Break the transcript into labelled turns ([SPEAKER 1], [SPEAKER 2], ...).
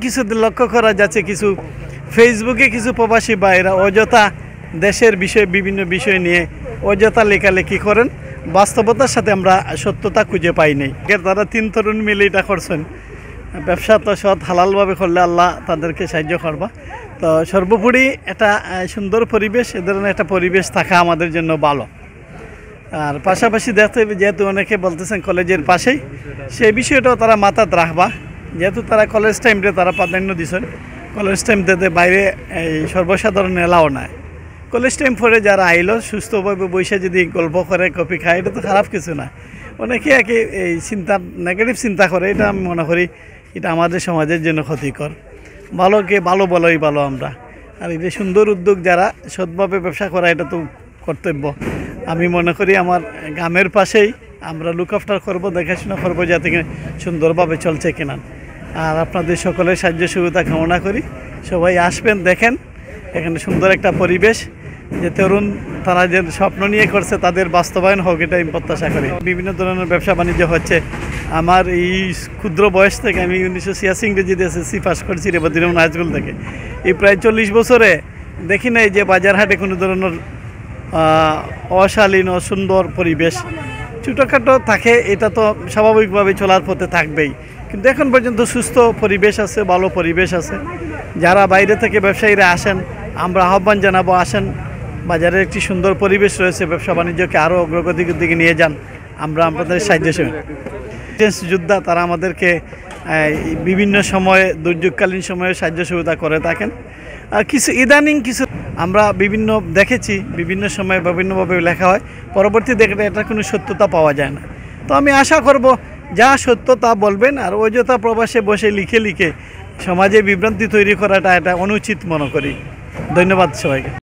[SPEAKER 1] কিছু লক্ষ্য করা যাচ্ছে, কিছু ফেসবুকে কিছু প্রবাসী ভাইরা অযথা দেশের বিষয়ে বিভিন্ন বিষয় নিয়ে অযথা লেখালেখি করেন, বাস্তবতার সাথে আমরা সত্যতা খুঁজে পাই নাই। তারা 3 তরুণ মিলে এটা করছেন। ব্যবসা তো সৎ হালালভাবে করলে আল্লাহ তাদেরকে সাহায্য করবা। তো সর্বোপরি একটা সুন্দর পরিবেশ, এ ধরনের একটা পরিবেশ থাকা আমাদের জন্য ভালো। আর পাশাপাশি দেখতে যেহেতু অনেকে বলতেছেন কলেজের পাশেই, সেই বিষয়টাও তারা মাথায় রাখবা। যেহেতু তারা কলেজ টাইমে তারা প্রাধান্য দিচ্ছেন, কলেজ টাইম দিতে বাইরে এই সর্বসাধারণ এলাও নাই। কলেজ টাইম পরে যারা আইলো সুস্থভাবে বসে যদি গল্প করে কফি খায়, এটা তো খারাপ কিছু না। অনেকে একে এই চিন্তা নেগেটিভ চিন্তা করে, এটা আমি মনে করি এটা আমাদের সমাজের জন্য ক্ষতিকর। ভালোকে ভালো বলাই ভালো আমরা। আর এই যে সুন্দর উদ্যোগ যারা সৎভাবে ব্যবসা করা, এটা তো কর্তব্য। আমি মনে করি আমার গ্রামের পাশেই আমরা লুক আফটার করবো, দেখাশোনা করবো যাতে সুন্দরভাবে চলছে কিনা। আর আপনাদের সকলের সাহায্য সুবিধা কামনা করি। সবাই আসবেন, দেখেন এখানে সুন্দর একটা পরিবেশ। যে তরুণ তারা যে স্বপ্ন নিয়ে করছে তাদের বাস্তবায়ন হোক, এটা আমি প্রত্যাশা করি। বিভিন্ন ধরনের ব্যবসা বাণিজ্য হচ্ছে। আমার এই ক্ষুদ্র বয়স থেকে, আমি 1986 ইংরেজিতে এসএসসি পাস করছি রেবতীরমন হাই স্কুল থেকে, এই প্রায় 40 বছরে দেখি নাই যে বাজারহাটে কোনো ধরনের অশালীন সুন্দর পরিবেশ। ছোটোখাটো থাকে, এটা তো স্বাভাবিকভাবে চলার পথে থাকবেই, কিন্তু এখন পর্যন্ত সুস্থ পরিবেশ আছে, ভালো পরিবেশ আছে। যারা বাইরে থেকে ব্যবসায়ীরা আসেন, আমরা আহ্বান জানাবো, আসেন। বাজারে একটি সুন্দর পরিবেশ রয়েছে, ব্যবসা বাণিজ্যকে আরও অগ্রগতির দিকে নিয়ে যান। আমরা আপনাদের সাহায্য যোদ্ধা, তারা আমাদেরকে বিভিন্ন সময়ে দুর্যোগকালীন সময়ে সাহায্য সুবিধা করে থাকেন। কিছু ইদানিং কিছু আমরা বিভিন্ন দেখেছি, বিভিন্ন সময়ে বিভিন্নভাবে লেখা হয়, পরবর্তী দেখে এটা কোনো সত্যতা পাওয়া যায় না। তো আমি আশা করব যা সত্য তা বলবেন। আর অযথা প্রবাসে বসে লিখে লিখে সমাজে বিভ্রান্তি তৈরি করাটা এটা অনুচিত মনে করি। ধন্যবাদ সবাইকে।